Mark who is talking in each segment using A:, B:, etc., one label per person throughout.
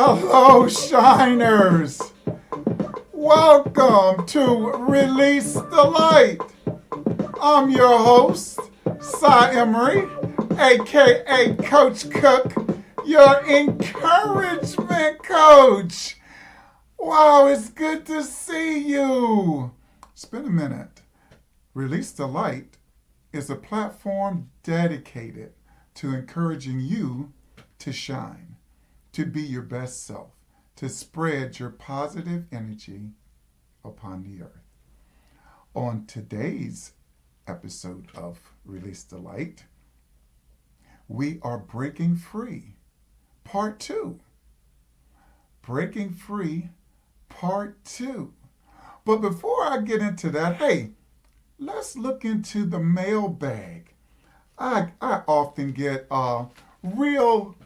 A: Hello, shiners. Welcome to Release the Light. I'm your host, Cy Emery, aka Coach Cook, your encouragement coach. Wow, it's good to see you. It's been a minute. Release the Light is a platform dedicated to encouraging you to shine, to be your best self, to spread your positive energy upon the earth. On today's episode of Release the Light, we are breaking free, part 2. Breaking free, part 2. But before I get into that, hey, let's look into the mailbag. I often get real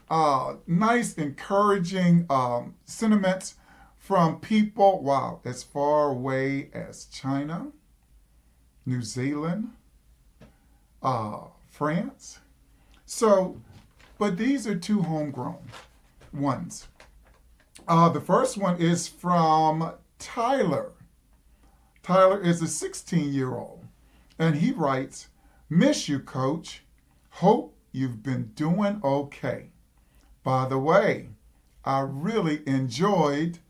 A: nice, encouraging sentiments from people, wow, as far away as China, New Zealand, France. So, but these are two homegrown ones. The first one is from Tyler. Tyler is a 16-year-old, and he writes, "Miss you, Coach. Hope you've been doing okay. By the way, I really enjoyed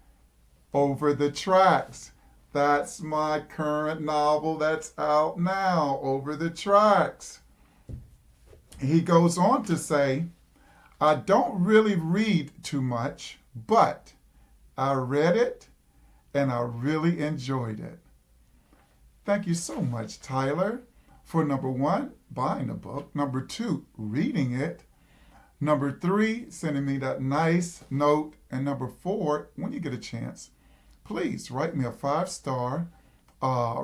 A: Over the Tracks. That's my current novel that's out now, Over the Tracks." He goes on to say, "I don't really read too much, but I read it and I really enjoyed it." Thank you so much, Tyler, for number 1, buying the book, number 2, reading it, number 3, sending me that nice note, and number 4, when you get a chance, please write me a 5-star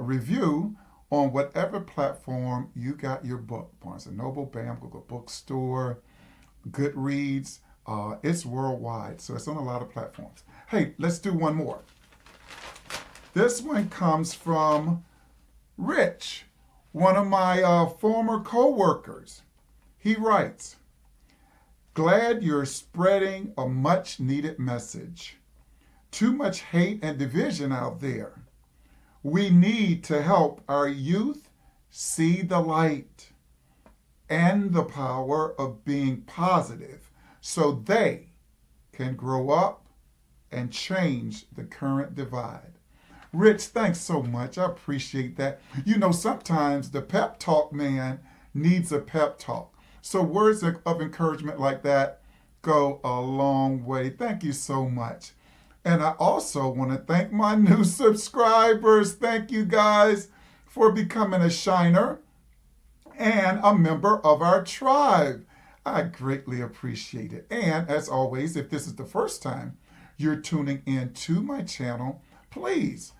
A: review on whatever platform you got your book. Barnes & Noble, BAM, Google Bookstore, Goodreads. It's worldwide, so it's on a lot of platforms. Hey, let's do one more. This one comes from Rich, one of my former co-workers. He writes, "Glad you're spreading a much-needed message. Too much hate and division out there. We need to help our youth see the light and the power of being positive so they can grow up and change the current divide." Rich, thanks so much. I appreciate that. You know, sometimes the pep talk man needs a pep talk. So words of encouragement like that go a long way. Thank you so much. And I also want to thank my new subscribers. Thank you guys for becoming a shiner and a member of our tribe. I greatly appreciate it. And as always, if this is the first time you're tuning in to my channel, please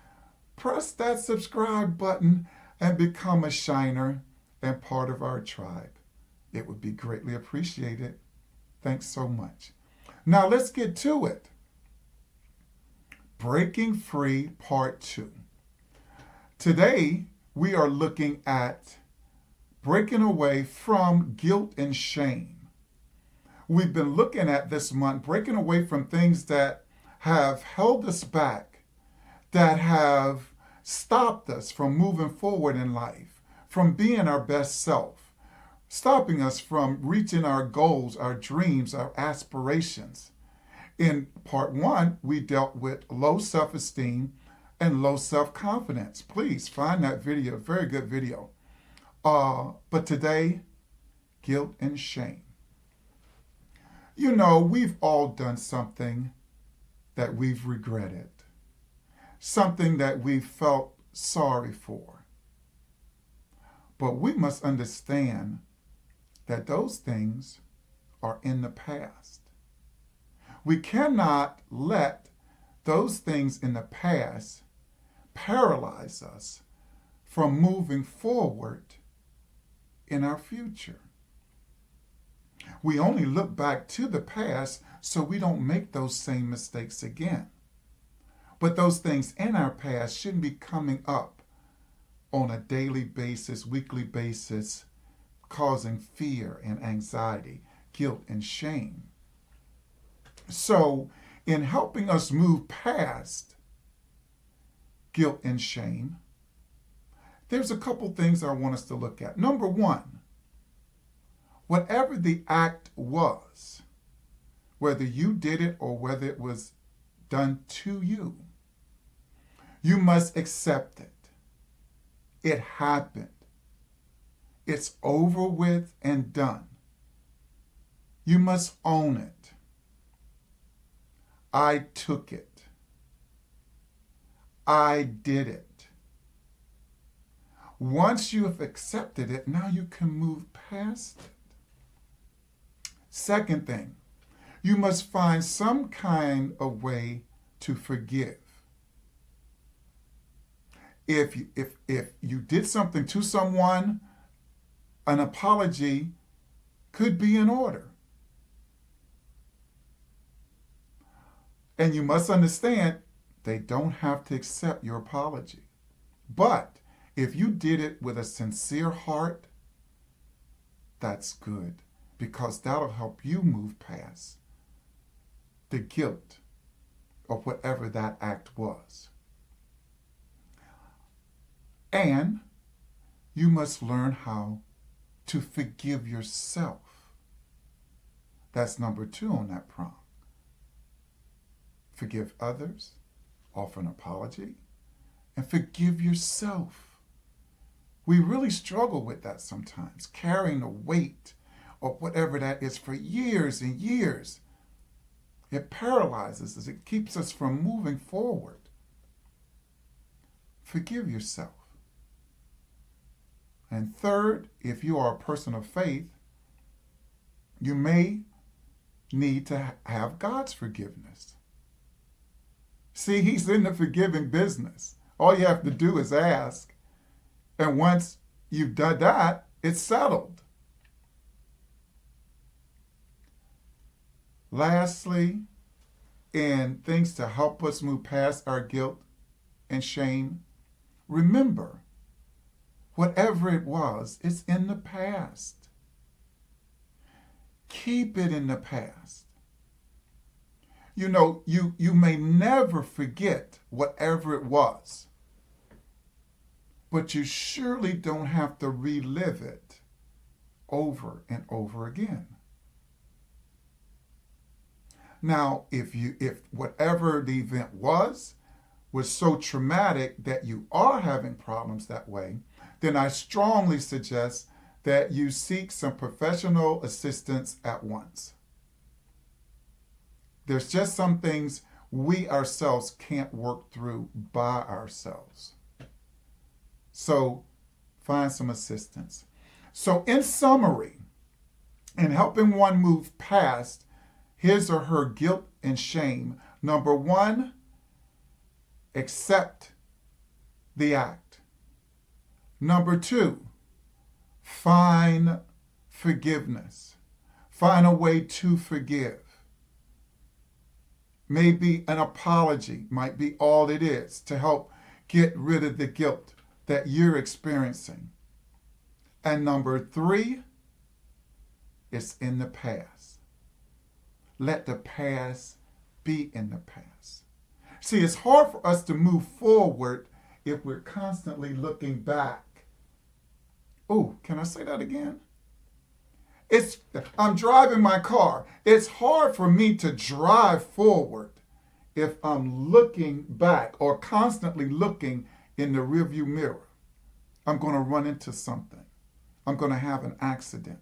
A: press that subscribe button and become a shiner and part of our tribe. It would be greatly appreciated. Thanks so much. Now let's get to it. Breaking Free, Part 2. Today, we are looking at breaking away from guilt and shame. We've been looking at this month, breaking away from things that have held us back, that have stopped us from moving forward in life, from being our best self, stopping us from reaching our goals, our dreams, our aspirations. In part 1, we dealt with low self-esteem and low self-confidence. Please find that video, very good video. But today, guilt and shame. You know, we've all done something that we've regretted, something that we felt sorry for. But we must understand that those things are in the past. We cannot let those things in the past paralyze us from moving forward in our future. We only look back to the past so we don't make those same mistakes again. But those things in our past shouldn't be coming up on a daily basis, weekly basis, causing fear and anxiety, guilt and shame. So in helping us move past guilt and shame, there's a couple things I want us to look at. Number one, whatever the act was, whether you did it or whether it was done to you, you must accept it. It happened. It's over with and done. You must own it. I took it. I did it. Once you have accepted it, now you can move past it. Second thing, you must find some kind of way to forgive. If you did something to someone, an apology could be in order. And you must understand, they don't have to accept your apology. But if you did it with a sincere heart, that's good, because that'll help you move past the guilt of whatever that act was. And you must learn how to forgive yourself. That's number 2 on that prompt. Forgive others, offer an apology, and forgive yourself. We really struggle with that sometimes, carrying the weight of whatever that is for years and years. It paralyzes us. It keeps us from moving forward. Forgive yourself. And third, if you are a person of faith, you may need to have God's forgiveness. See, he's in the forgiving business. All you have to do is ask. And once you've done that, it's settled. Lastly, in things to help us move past our guilt and shame, remember, whatever it was, it's in the past. Keep it in the past. You know, you may never forget whatever it was, but you surely don't have to relive it over and over again. Now, if whatever the event was so traumatic that you are having problems that way, then I strongly suggest that you seek some professional assistance at once. There's just some things we ourselves can't work through by ourselves. So find some assistance. So in summary, in helping one move past his or her guilt and shame, number 1, accept the act. Number 2, find forgiveness. Find a way to forgive. Maybe an apology might be all it is to help get rid of the guilt that you're experiencing. And number 3, it's in the past. Let the past be in the past. See, it's hard for us to move forward if we're constantly looking back. Oh, can I say that again? I'm driving my car. It's hard for me to drive forward if I'm looking back or constantly looking in the rearview mirror. I'm going to run into something. I'm going to have an accident.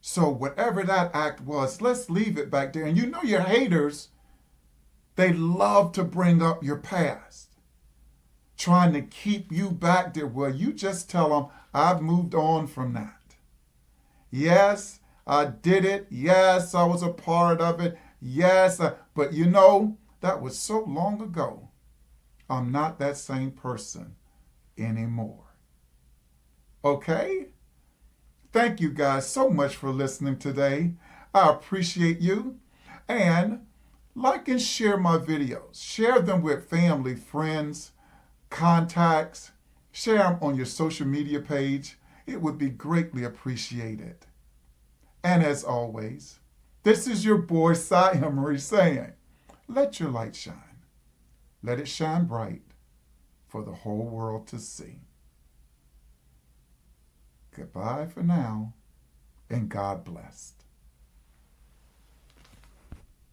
A: So whatever that act was, let's leave it back there. And you know your haters, they love to bring up your past, trying to keep you back there. Well, you just tell them, I've moved on from that. Yes, I did it. Yes, I was a part of it. Yes, but you know, that was so long ago. I'm not that same person anymore. Okay? Thank you guys so much for listening today. I appreciate you. And like and share my videos. Share them with family, friends, contacts. Share them on your social media page. It would be greatly appreciated. And as always, This is your boy, Cy Emery, saying, let your light shine. Let it shine bright for the whole world to see. Goodbye for now, and God bless.